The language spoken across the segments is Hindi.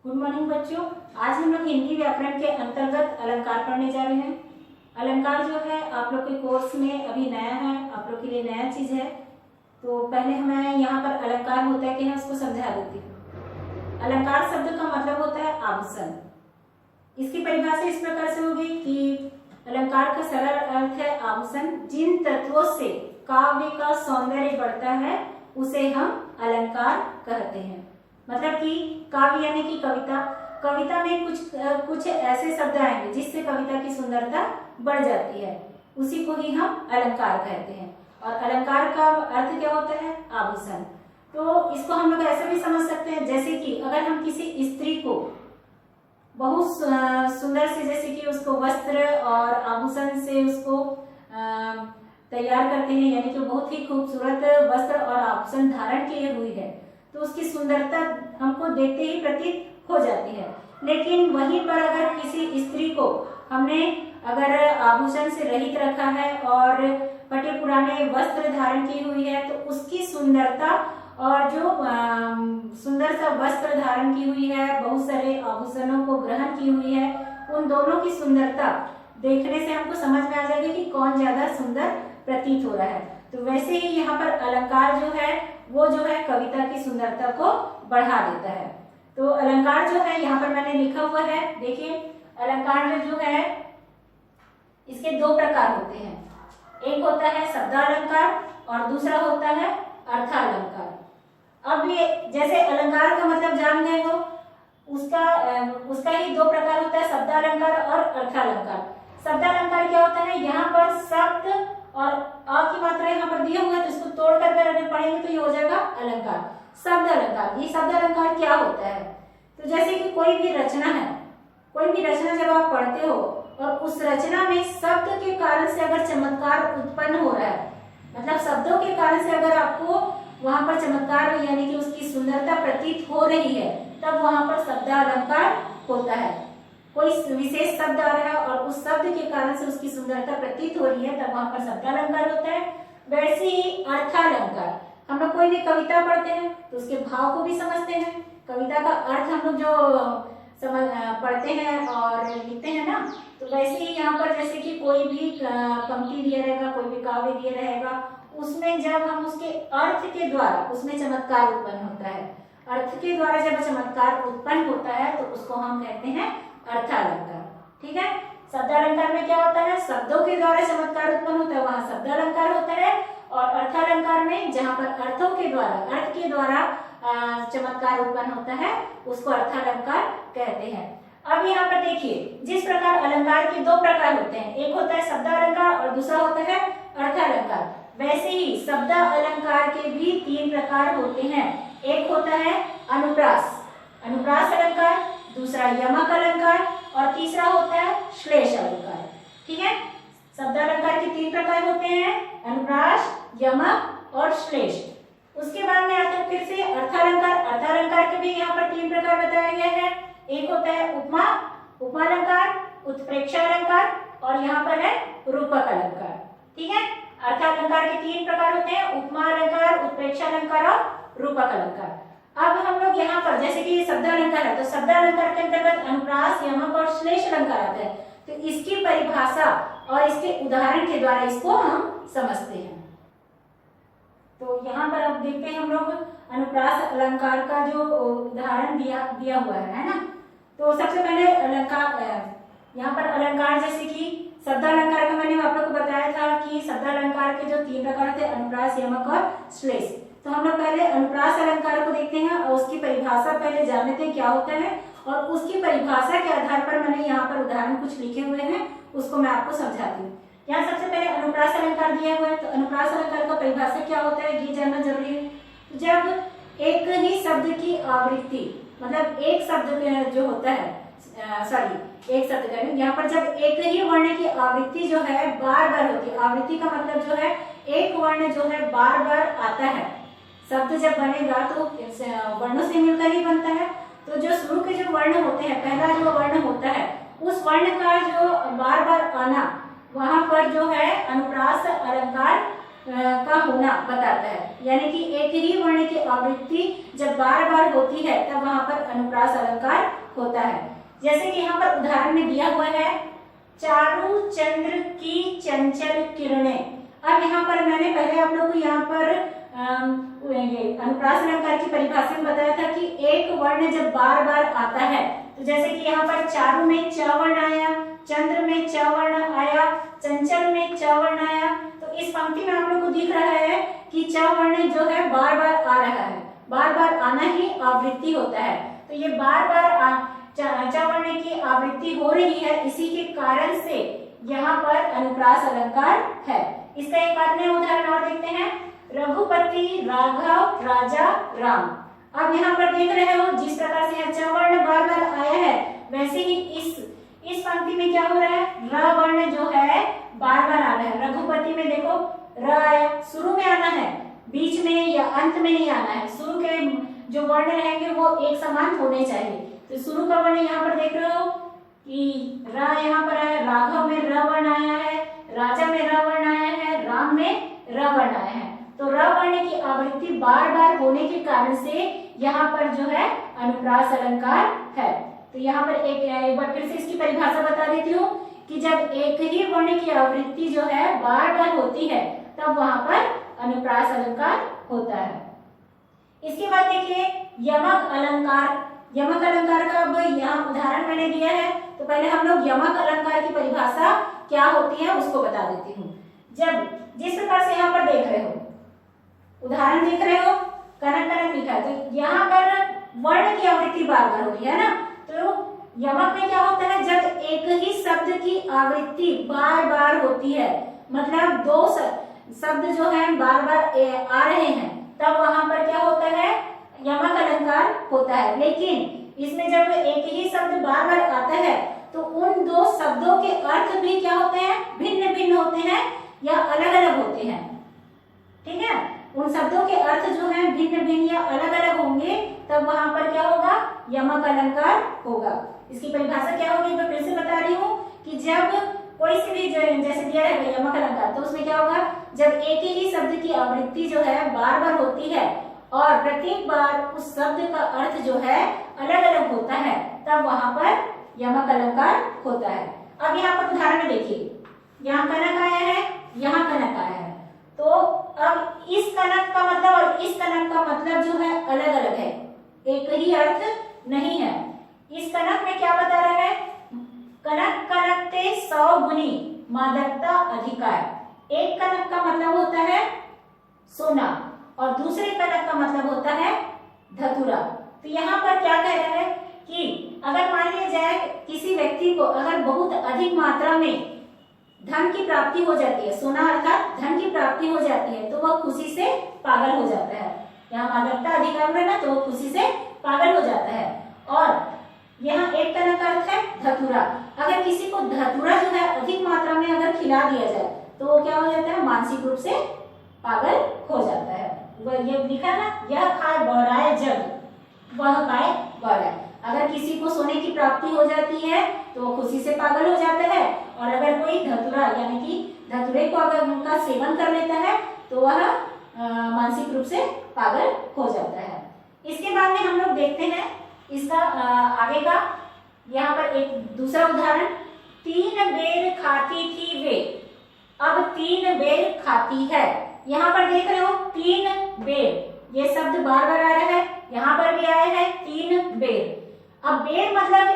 गुड मॉर्निंग बच्चों। आज हम लोग हिंदी व्याकरण के अंतर्गत अलंकार पढ़ने जा रहे हैं। अलंकार जो है आप लोग के कोर्स में अभी नया है, आप लोग के लिए नया चीज है। तो पहले मैं यहाँ पर अलंकार होता है कि है उसको समझा देती हूँ। अलंकार शब्द का मतलब होता है आभूषण। इसकी परिभाषा इस प्रकार से होगी कि अलंकार का सरल अर्थ है आभूषण। जिन तत्वों से काव्य का सौंदर्य बढ़ता है उसे हम अलंकार कहते हैं। मतलब कि काव्य यानी कि कविता में कुछ ऐसे शब्द आएंगे जिससे कविता की सुंदरता बढ़ जाती है, उसी को ही हम अलंकार कहते हैं। और अलंकार का अर्थ क्या होता है? आभूषण। तो इसको हम लोग ऐसे भी समझ सकते हैं जैसे कि अगर हम किसी स्त्री को बहुत सुंदर से, जैसे कि उसको वस्त्र और आभूषण से उसको तैयार करते हैं, यानी कि बहुत ही खूबसूरत वस्त्र और आभूषण धारण किए हुई है, तो उसकी सुंदरता हमको देखते ही प्रतीत हो जाती है। लेकिन वहीं पर अगर किसी स्त्री को हमने अगर आभूषण से रहित रखा है और फटे पुराने वस्त्र धारण की हुई है, तो उसकी सुंदरता और जो सुंदर सा वस्त्र धारण की हुई है, बहुत सारे आभूषणों को ग्रहण की हुई है, उन दोनों की सुंदरता देखने से हमको समझ में आ जाएगी कि कौन ज्यादा सुंदर प्रतीत हो रहा है। तो वैसे ही यहाँ पर अलंकार जो है वो जो है कविता की सुंदरता को बढ़ा देता है। तो अलंकार जो है यहाँ पर मैंने लिखा हुआ है, देखिए अलंकार में जो है इसके दो प्रकार होते हैं। एक होता है शब्दालंकार और दूसरा होता है अर्थालंकार। अब ये जैसे अलंकार का मतलब जान गए हो, उसका ही दो प्रकार होता है, शब्दालंकार और अर्थालंकार। शब्दालंकार क्या होता है? यहाँ पर शब्द और अ की मात्रा यहाँ पर दिया हुआ है, तो इसको तोड़ कर अगर पढ़ेंगे तो ये हो जाएगा अलंकार। शब्द अलंकार, ये शब्द अलंकार क्या होता है? तो जैसे कि कोई भी रचना है, कोई भी रचना जब आप पढ़ते हो और उस रचना में शब्द के कारण से अगर चमत्कार उत्पन्न हो रहा है, मतलब शब्दों के कारण से अगर आपको वहां पर चमत्कार यानी कि उसकी सुंदरता प्रतीत हो रही है, तब वहां पर शब्दालंकार होता है। कोई विशेष शब्द आ रहा है और उस शब्द के कारण से उसकी सुंदरता प्रतीत हो रही है, तब वहां पर शब्दालंकार होता है। वैसे ही अर्थालंकार, हम लोग कोई भी कविता पढ़ते हैं तो उसके भाव को भी समझते हैं, कविता का अर्थ हम लोग जो पढ़ते हैं और लिखते हैं ना, तो वैसे ही यहाँ पर जैसे कि कोई भी पंक्ति दिया रहेगा, कोई भी काव्य दिया रहेगा, उसमें जब हम उसके अर्थ के द्वारा उसमें चमत्कार उत्पन्न होता है, अर्थ के द्वारा जब चमत्कार उत्पन्न होता है तो उसको हम कहते हैं अर्थालंकार। ठीक है। शब्दालंकार में क्या होता है? शब्दों के द्वारा चमत्कार उत्पन्न होता है, वहां शब्दालंकार होता है। और अर्थालंकार में जहां पर अर्थों के द्वारा, अर्थ के द्वारा चमत्कार उत्पन्न होता है, उसको अर्थालंकार कहते हैं। अब यहाँ पर देखिए, जिस प्रकार अलंकार के दो प्रकार होते हैं, एक होता है शब्दालंकार और दूसरा होता है अर्थालंकार, वैसे ही शब्द अलंकार के भी तीन प्रकार होते हैं। एक होता है अनुप्रास अलंकार, दूसरा यमक अलंकार और तीसरा होता है श्लेष अलंकार। ठीक है। शब्दालंकार के तीन प्रकार होते हैं, अनुप्रास, यमक और श्लेष। उसके बाद में आता है फिर से अर्थालंकार के भी यहाँ पर तीन प्रकार बताया गया है। एक होता है उपमा अलंकार, उत्प्रेक्षा अलंकार और यहाँ पर है रूपक अलंकार। ठीक है। अर्थालंकार के तीन प्रकार होते हैं, उपमा अलंकार, उत्प्रेक्षा अलंकार और रूपक अलंकार। अब हम लोग यहाँ पर जैसे कि शब्दालंकार है, तो शब्दालंकार के अंतर्गत अनुप्रास, यमक और श्लेष अलंकार आता है। तो इसकी परिभाषा और इसके उदाहरण के द्वारा इसको हम समझते हैं। तो यहाँ पर अब देखते हैं हम लोग अनुप्रास अलंकार का जो उदाहरण दिया हुआ है ना। तो सबसे पहले अलंकार, यहाँ पर अलंकार जैसे कि शब्दालंकार का मैंने आप लोग को बताया था कि शब्दालंकार के जो तीन प्रकार थे, अनुप्रास, यमक और श्लेष। तो हम लोग पहले अनुप्रास अलंकार को देखते हैं और उसकी परिभाषा पहले जान लेते हैं क्या होता है, और उसकी परिभाषा के आधार पर मैंने यहाँ पर उदाहरण कुछ लिखे हुए हैं, उसको मैं आपको समझाती हूँ। यहाँ सबसे पहले अनुप्रास अलंकार दिया हुआ है, तो अनुप्रास अलंकार का परिभाषा क्या होता है ये जानना जरूरी है। जब एक ही शब्द की आवृत्ति, मतलब एक शब्द जो होता है, एक शब्द का यहाँ पर जब एक ही वर्ण की आवृत्ति जो है बार बार होती है, आवृत्ति का मतलब जो है एक वर्ण जो है बार बार आता है, शब्द जब बनेगा तो वर्णों से मिलकर ही बनता है। तो जो शुरू के जो वर्ण होते हैं, पहला जो वर्ण होता है, उस वर्ण का जो बार बार आना, वहां पर जो है अनुप्रास अलंकार का होना बताता है, यानी कि एक ही वर्ण की आवृत्ति जब बार बार होती है तब वहां पर अनुप्रास अलंकार होता है। जैसे कि यहाँ पर उदाहरण में दिया हुआ है, चारु चंद्र की चंचल किरणें। अब यहाँ पर मैंने पहले आप लोग को यहाँ पर ये अनुप्रास अलंकार की परिभाषा में बताया था कि एक वर्ण जब बार बार आता है, तो जैसे कि यहाँ पर चारु में च वर्ण आया, चंद्र में च वर्ण आया, चंचल में च वर्ण आया, तो इस पंक्ति में आप लोग को दिख रहा है कि च वर्ण जो है बार बार आ रहा है, बार बार आना ही आवृत्ति होता है। तो ये बार बार च वर्ण की आवृत्ति हो रही है, इसी के कारण से यहाँ पर अनुप्रास अलंकार है। इसका एक अन्य उदाहरण और देखते हैं, रघुपति राघव राजा राम। अब यहाँ पर देख रहे हो जिस प्रकार से च वर्ण बार बार आया है, वैसे ही इस पंक्ति में क्या हो रहा है, र वर्ण जो है बार बार आ रहा है। रघुपति में देखो र आया, शुरू में आना है, बीच में या अंत में नहीं आना है। शुरू के जो वर्ण रहेंगे वो एक समान होने चाहिए। तो शुरू का वर्ण यहाँ पर देख रहे हो कि र यहाँ पर आया, राघव में र वर्ण आया है, राजा में र वर्ण आया है, राम में र वर्ण आया है। तो र वर्ण की आवृत्ति बार बार होने के कारण से यहाँ पर जो है अनुप्रास अलंकार है। तो यहाँ पर एक बार फिर से इसकी परिभाषा बता देती हूँ कि जब एक ही वर्ण की आवृत्ति जो है बार बार होती है तब वहां पर अनुप्रास अलंकार होता है। इसके बाद देखिए यमक अलंकार। यमक अलंकार का अब यहाँ उदाहरण मैंने दिया है, तो पहले हम लोग यमक अलंकार की परिभाषा क्या होती है उसको बता देती हूँ। जब जिस प्रकार से यहाँ पर देख रहे हो, उदाहरण देख रहे हो, कनक कनक लिखा है, तो यहाँ पर वर्ण की आवृत्ति बार बार हो रही है ना। तो यमक में क्या होता है, जब एक ही शब्द की आवृत्ति बार बार होती है, मतलब दो शब्द जो है बार बार आ रहे हैं, तब वहां पर क्या होता है, यमक अलंकार होता है। लेकिन इसमें जब एक ही शब्द बार बार आता है तो उन दो शब्दों के अर्थ भी क्या होते हैं, भिन्न भिन्न होते हैं या अलग अलग होते हैं। ठीक है, उन शब्दों के अर्थ जो है भिन्न भिन्न या अलग अलग होंगे, तब वहां पर क्या होगा, यमक अलंकार होगा। इसकी परिभाषा क्या होगी, मैं फिर से बता रही हूँ कि जब कोई से भी जैसे दिया रहेगा यमक अलंकार, तो उसमें क्या होगा, जब एक ही शब्द की आवृत्ति जो है बार बार होती है और प्रत्येक बार उस शब्द का अर्थ जो है अलग अलग होता है, तब वहां पर यमक अलंकार होता है। अब यहाँ पर उदाहरण में देखिए, यहाँ कनक आया है, यहाँ कनक आया है, तो अब इस कनक का मतलब और इस कनक का मतलब जो है अलग अलग है, एक ही अर्थ नहीं है। इस कनक में क्या बता रहा है, कनक कनकते 100 गुनी मादकता अधिकार। एक कनक का मतलब होता है सोना और दूसरे कनक का मतलब होता है धतूरा। तो यहाँ पर क्या कह रहा है कि अगर मान लिया जाए किसी व्यक्ति को अगर बहुत अधिक मात्रा में धन की प्राप्ति हो जाती है, सोना अर्थात धन की प्राप्ति हो जाती है, तो वह खुशी से पागल हो जाता है। यहाँ मादकता अधिकार में ना, तो वो खुशी से पागल हो जाता है। और यहाँ एक कनक का अर्थ है धतूरा। अगर किसी को धतूरा जो है अधिक मात्रा में अगर खिला दिया जाए तो वो क्या हो जाता है, मानसिक रूप से पागल हो जाता है। वह ये लिखा ना, यह खाए बौराए जग वह पाए बौराए। अगर किसी को सोने की प्राप्ति हो जाती है तो वो खुशी से पागल हो जाता है, और अगर कोई धतूरा यानी कि धतूरे को अगर उनका सेवन कर लेता है तो वह मानसिक रूप से पागल हो जाता है। इसके बाद में हम लोग देखते हैं इसका आगे का, यहाँ पर एक दूसरा उदाहरण, 3 बेर खाती थी वे, अब 3 बेर खाती है। यहाँ पर देख रहे हो 3 बेर, ये शब्द बार बार आ रहा है, यहाँ पर भी आया है 3 बेर। अब बेर मतलब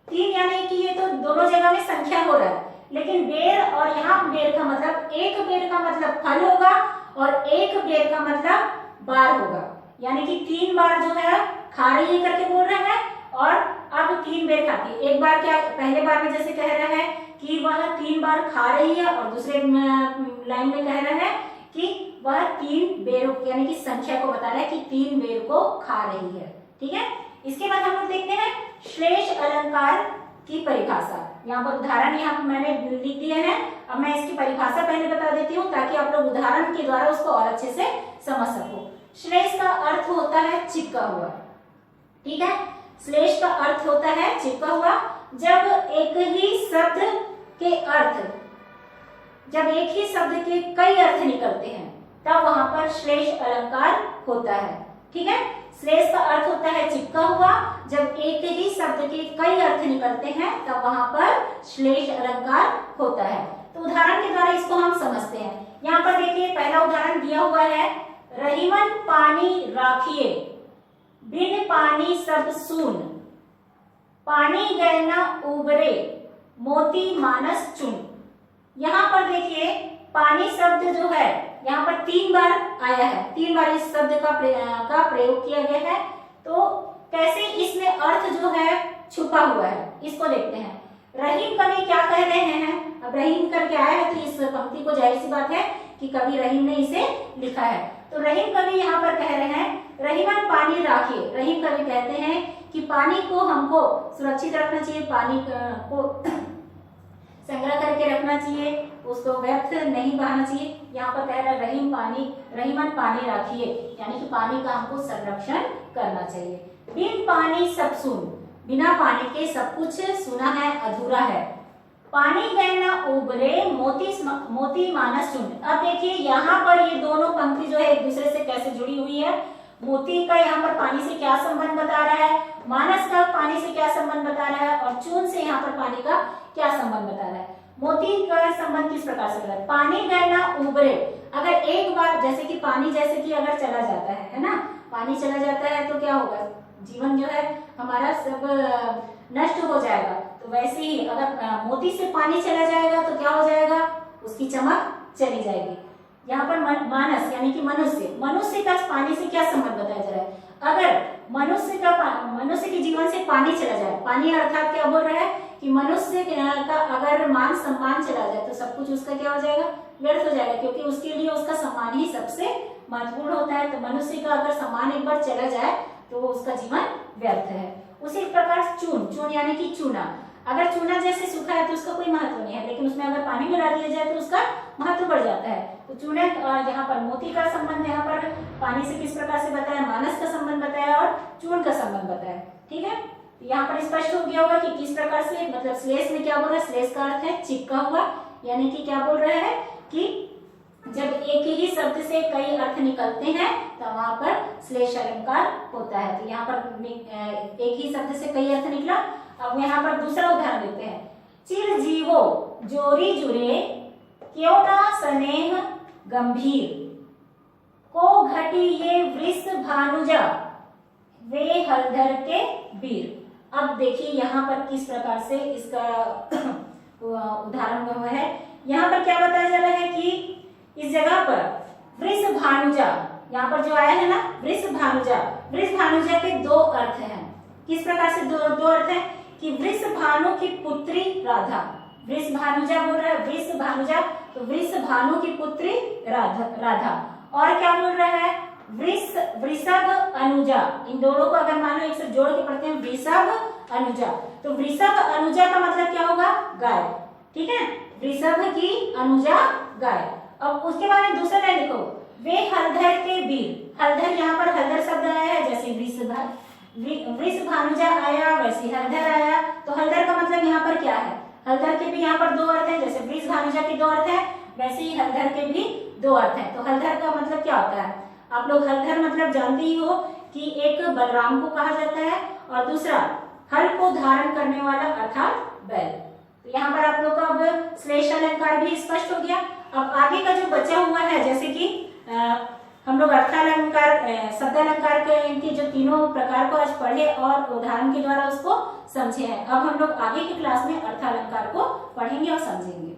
3 यानी कि ये तो दोनों जगह में संख्या हो रहा है, लेकिन बेर और यहाँ बेर का मतलब, एक बेर का मतलब फल होगा और एक बेर का मतलब बार होगा, यानी कि 3 बार जो है खा रही है करके बोल रहा है, और अब 3 बेर खाती है। एक बार क्या, पहले बार में जैसे कह रहा है कि वह 3 बार खा रही है, और दूसरे लाइन में कह रहा है कि वह 3 बेर यानी कि संख्या को बता रहा है कि 3 बेर को खा रही है। ठीक है, इसके बाद हम लोग देखते हैं श्लेष अलंकार की परिभाषा। यहाँ पर उदाहरण यहाँ मैंने लिख दिए हैं, अब मैं इसकी परिभाषा पहले बता देती हूँ ताकि आप लोग उदाहरण के द्वारा उसको और अच्छे से समझ सको। श्लेष का अर्थ होता है चिपका हुआ। ठीक है, श्लेष का अर्थ होता है चिपका हुआ। जब एक ही शब्द के अर्थ जब एक ही शब्द के कई अर्थ निकलते हैं तब वहां पर श्लेष अलंकार होता है। ठीक है, श्लेष का अर्थ होता है चिपका हुआ। जब एक ही शब्द के कई अर्थ निकलते हैं तब वहां पर श्लेष अलंकार होता है। तो उदाहरण के द्वारा इसको हम समझते हैं। यहाँ पर देखिए पहला उदाहरण दिया हुआ है, रहीमन पानी राखिए, बिन पानी सब सून, पानी गए न उबरे, मोती मानस चुन। यहाँ पर देखिए पानी शब्द जो है यहाँ पर 3 बार आया है, 3 बार इस शब्द का प्रयोग किया गया है। तो कैसे इसमें अर्थ जो है छुपा हुआ है, इसको देखते हैं। रहीम कवि क्या कह रहे हैं, अब रहीम करके आया है तो इस पंक्ति को जाहिर सी बात है कि कवि रहीम ने इसे लिखा है। तो रहीम कवि यहाँ पर कह रहे हैं, रहीमन पानी राखिए। रहीम कवि कहते हैं कि पानी को हमको सुरक्षित रखना चाहिए, पानी को संग्रह करके रखना चाहिए, उसको व्यर्थ नहीं बहाना चाहिए। यहाँ पर कह रहा है रहीमन पानी राखिए, यानी कि पानी का हमको संरक्षण करना चाहिए। बिन पानी सब सून, बिना पानी के सब कुछ सुना है, अधूरा है। पानी गए न उबरे, मोती मानस चुन। अब देखिए यहाँ पर ये दोनों पंक्ति जो है एक दूसरे से कैसे जुड़ी हुई है। मोती का यहाँ पर पानी से क्या संबंध बता रहा है, मानस का पानी से क्या संबंध बता रहा है, और चून से यहाँ पर पानी का क्या संबंध बता रहा है। मोती का संबंध किस प्रकार से बता रहा है, पानी गए ना उबरे। अगर एक बार जैसे कि पानी जैसे कि अगर चला जाता है ना, पानी चला जाता है तो क्या होगा, जीवन जो है हमारा सब नष्ट हो जाएगा। तो वैसे ही अगर मोती से पानी चला जाएगा तो क्या हो जाएगा, उसकी चमक चली जाएगी। यहाँ पर मानस यानी कि मनुष्य का पानी से क्या संबंध बताया जा रहा है। अगर मनुष्य के जीवन से पानी चला जाए, पानी अर्थात क्या बोल रहा है कि मनुष्य का अगर मान सम्मान चला जाए तो सब कुछ उसका क्या हो जाएगा, व्यर्थ हो जाएगा, क्योंकि उसके लिए उसका सम्मान ही सबसे महत्वपूर्ण होता है। तो मनुष्य का अगर सम्मान एक बार चला जाए तो उसका जीवन व्यर्थ है। उसी प्रकार चून यानी कि चूना, अगर चूना जैसे सूखा है तो उसका कोई महत्व नहीं है, लेकिन उसमें अगर पानी मिला दिया जाए तो उसका महत्व बढ़ जाता है। तो चूने यहाँ पर मोती का संबंध यहाँ पर पानी से किस प्रकार से बताया, मानस का संबंध बताया और चून का संबंध बताया। ठीक है, यहाँ पर स्पष्ट हो गया होगा कि किस प्रकार से, मतलब श्लेष में क्या बोल रहा है, श्लेष का अर्थ है चिपका हुआ, यानी कि क्या बोल रहा है कि जब एक ही शब्द से कई अर्थ निकलते हैं तो वहां पर श्लेष अलंकार होता है। तो यहाँ पर एक ही शब्द से कई अर्थ निकला। अब यहाँ पर दूसरा उदाहरण देते हैं, चिर जीवो जोरी जुरे, क्यों ना स्नेह गंभीर, को घटी ये वृष भानुजा, वे हलधर के वीर। अब देखिए यहाँ पर किस प्रकार से इसका उदाहरण हुआ है। यहाँ पर क्या बताया जा रहा है कि इस जगह पर वृष भानुजा, यहाँ पर जो आया है ना वृष भानुजा के 2 अर्थ हैं। किस प्रकार से दो अर्थ हैं कि वृष भानु की पुत्री राधा, वृष भानुजा बोल रहा है, वृष भानुजा तो वृष भानु की पुत्री राधा। और क्या बोल रहा है, वृषभ अनुजा। इन दोनों को अगर मान लो एक साथ जोड़ के पढ़ते हैं, वृषभ अनुजा, तो वृषभ अनुजा का मतलब क्या होगा, गाय। ठीक है, वृषभ की अनुजा गाय। अब उसके बाद में दूसरा लाइन देखो, वे हलधर के वीर। हलधर यहाँ पर हलधर शब्द आया है, जैसे वृष भानुजा आया वैसे हलधर आया। तो हलधर का मतलब यहाँ पर क्या है, हलधर के भी यहाँ पर 2 अर्थ है, जैसे वृष भानुजा के 2 अर्थ है वैसे ही हलधर के भी 2 अर्थ है। तो हलधर का मतलब क्या होता है, आप लोग हलधर मतलब जानते ही हो कि एक बलराम को कहा जाता है और दूसरा हल को धारण करने वाला अर्थात बैल। तो यहाँ पर आप लोग का अब श्लेष अलंकार भी स्पष्ट हो गया। अब आगे का जो बचा हुआ है, जैसे कि हम लोग अर्थालंकार, शब्द अलंकार के इनके जो तीनों प्रकार को आज पढ़े और उदाहरण के द्वारा उसको समझे हैं। अब हम लोग आगे की क्लास में अर्थालंकार को पढ़ेंगे और समझेंगे।